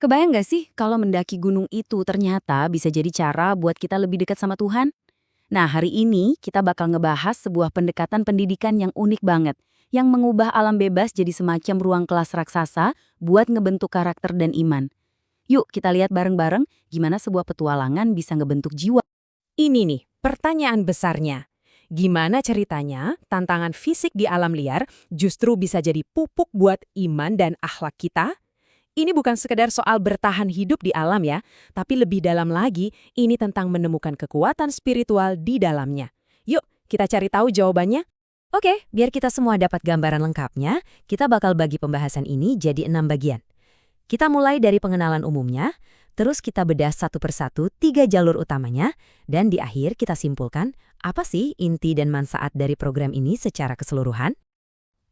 Kebayang nggak sih kalau mendaki gunung itu ternyata bisa jadi cara buat kita lebih dekat sama Tuhan? Nah, hari ini kita bakal ngebahas sebuah pendekatan pendidikan yang unik banget, yang mengubah alam bebas jadi semacam ruang kelas raksasa buat ngebentuk karakter dan iman. Yuk kita lihat bareng-bareng gimana sebuah petualangan bisa ngebentuk jiwa. Ini nih, pertanyaan besarnya. Gimana ceritanya tantangan fisik di alam liar justru bisa jadi pupuk buat iman dan akhlak kita? Ini bukan sekedar soal bertahan hidup di alam ya, tapi lebih dalam lagi, ini tentang menemukan kekuatan spiritual di dalamnya. Yuk, kita cari tahu jawabannya. Oke, biar kita semua dapat gambaran lengkapnya, kita bakal bagi pembahasan ini jadi 6 bagian. Kita mulai dari pengenalan umumnya, terus kita bedah satu persatu 3 jalur utamanya, dan di akhir kita simpulkan apa sih inti dan manfaat dari program ini secara keseluruhan.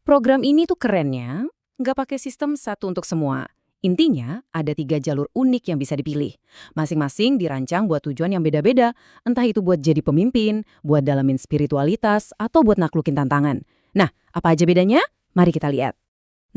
Program ini tuh kerennya, nggak pakai sistem satu untuk semua. Intinya, ada 3 jalur unik yang bisa dipilih. Masing-masing dirancang buat tujuan yang beda-beda, entah itu buat jadi pemimpin, buat dalamin spiritualitas, atau buat naklukin tantangan. Nah, apa aja bedanya? Mari kita lihat.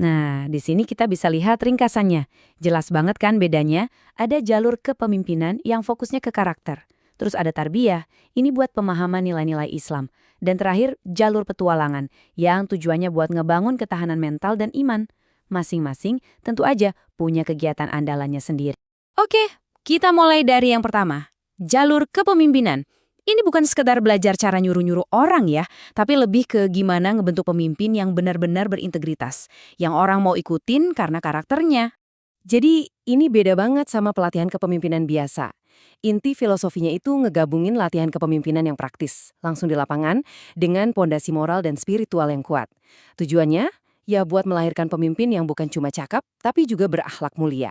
Nah, di sini kita bisa lihat ringkasannya. Jelas banget kan bedanya? Ada jalur kepemimpinan yang fokusnya ke karakter. Terus ada tarbiyah, ini buat pemahaman nilai-nilai Islam. Dan terakhir, jalur petualangan, yang tujuannya buat ngebangun ketahanan mental dan iman. Masing-masing tentu aja punya kegiatan andalannya sendiri. Oke, kita mulai dari yang pertama. Jalur kepemimpinan. Ini bukan sekedar belajar cara nyuruh-nyuruh orang ya, tapi lebih ke gimana ngebentuk pemimpin yang benar-benar berintegritas, yang orang mau ikutin karena karakternya. Jadi, ini beda banget sama pelatihan kepemimpinan biasa. Inti filosofinya itu ngegabungin latihan kepemimpinan yang praktis, langsung di lapangan, dengan pondasi moral dan spiritual yang kuat. Tujuannya, ya buat melahirkan pemimpin yang bukan cuma cakap, tapi juga berakhlak mulia.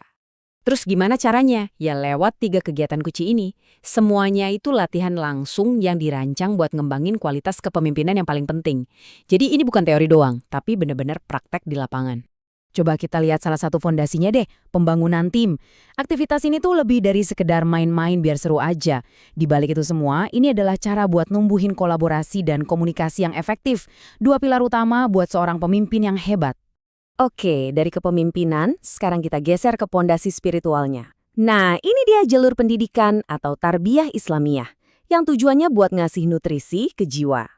Terus gimana caranya? Ya lewat 3 kegiatan kunci ini. Semuanya itu latihan langsung yang dirancang buat ngembangin kualitas kepemimpinan yang paling penting. Jadi ini bukan teori doang, tapi benar-benar praktek di lapangan. Coba kita lihat salah satu fondasinya deh, pembangunan tim. Aktivitas ini tuh lebih dari sekedar main-main biar seru aja. Di balik itu semua, ini adalah cara buat numbuhin kolaborasi dan komunikasi yang efektif. 2 pilar utama buat seorang pemimpin yang hebat. Oke, dari kepemimpinan, sekarang kita geser ke pondasi spiritualnya. Nah, ini dia jalur pendidikan atau tarbiyah Islamiyah, yang tujuannya buat ngasih nutrisi ke jiwa.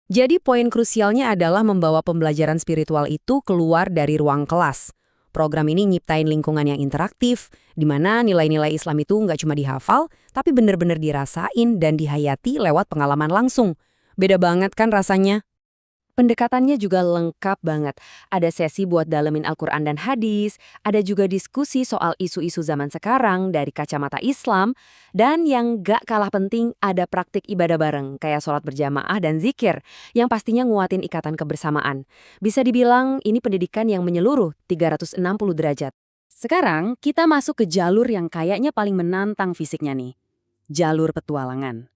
Jadi poin krusialnya adalah membawa pembelajaran spiritual itu keluar dari ruang kelas. Program ini nyiptain lingkungan yang interaktif, di mana nilai-nilai Islam itu nggak cuma dihafal, tapi benar-benar dirasain dan dihayati lewat pengalaman langsung. Beda banget kan rasanya? Pendekatannya juga lengkap banget. Ada sesi buat dalemin Al-Quran dan hadis, ada juga diskusi soal isu-isu zaman sekarang dari kacamata Islam, dan yang gak kalah penting ada praktik ibadah bareng, kayak sholat berjamaah dan zikir, yang pastinya nguatin ikatan kebersamaan. Bisa dibilang ini pendidikan yang menyeluruh 360 derajat. Sekarang kita masuk ke jalur yang kayaknya paling menantang fisiknya nih. Jalur petualangan.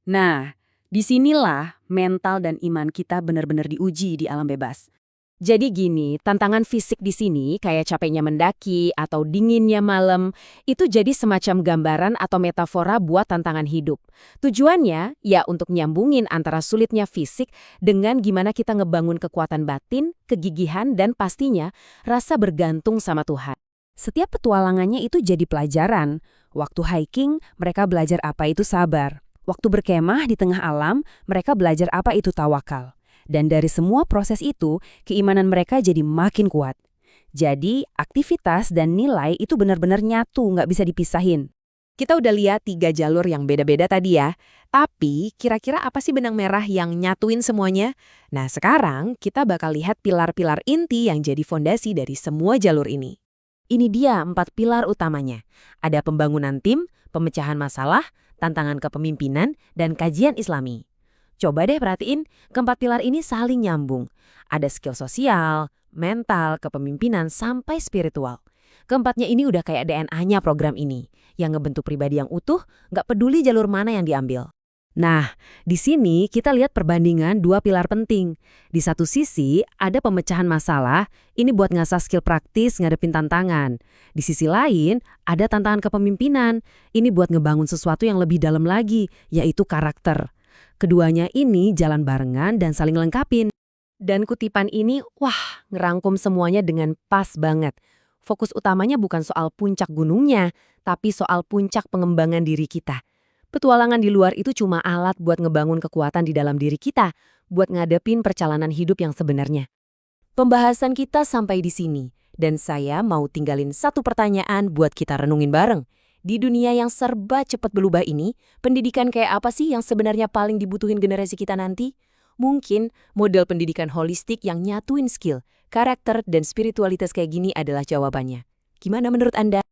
Nah, disinilah mental dan iman kita benar-benar diuji di alam bebas. Jadi gini, tantangan fisik di sini kayak capeknya mendaki atau dinginnya malam, itu jadi semacam gambaran atau metafora buat tantangan hidup. Tujuannya ya untuk nyambungin antara sulitnya fisik dengan gimana kita ngebangun kekuatan batin, kegigihan, dan pastinya rasa bergantung sama Tuhan. Setiap petualangannya itu jadi pelajaran. Waktu hiking, mereka belajar apa itu sabar. Waktu berkemah di tengah alam, mereka belajar apa itu tawakal. Dan dari semua proses itu, keimanan mereka jadi makin kuat. Jadi, aktivitas dan nilai itu benar-benar nyatu, nggak bisa dipisahin. Kita udah lihat 3 jalur yang beda-beda tadi ya. Tapi, kira-kira apa sih benang merah yang nyatuin semuanya? Nah, sekarang kita bakal lihat pilar-pilar inti yang jadi fondasi dari semua jalur ini. Ini dia 4 pilar utamanya. Ada pembangunan tim, pemecahan masalah, tantangan kepemimpinan, dan kajian Islami. Coba deh perhatiin, keempat pilar ini saling nyambung. Ada skill sosial, mental, kepemimpinan, sampai spiritual. Keempatnya ini udah kayak DNA-nya program ini, yang ngebentuk pribadi yang utuh, nggak peduli jalur mana yang diambil. Nah, di sini kita lihat perbandingan 2 pilar penting. Di satu sisi, ada pemecahan masalah, ini buat ngasah skill praktis ngadepin tantangan. Di sisi lain, ada tantangan kepemimpinan, ini buat ngebangun sesuatu yang lebih dalam lagi, yaitu karakter. Keduanya ini jalan barengan dan saling lengkapin. Dan kutipan ini, wah, ngerangkum semuanya dengan pas banget. Fokus utamanya bukan soal puncak gunungnya, tapi soal puncak pengembangan diri kita. Petualangan di luar itu cuma alat buat ngebangun kekuatan di dalam diri kita, buat ngadepin perjalanan hidup yang sebenarnya. Pembahasan kita sampai di sini, dan saya mau tinggalin satu pertanyaan buat kita renungin bareng. Di dunia yang serba cepat berubah ini, pendidikan kayak apa sih yang sebenarnya paling dibutuhin generasi kita nanti? Mungkin model pendidikan holistik yang nyatuin skill, karakter, dan spiritualitas kayak gini adalah jawabannya. Gimana menurut Anda?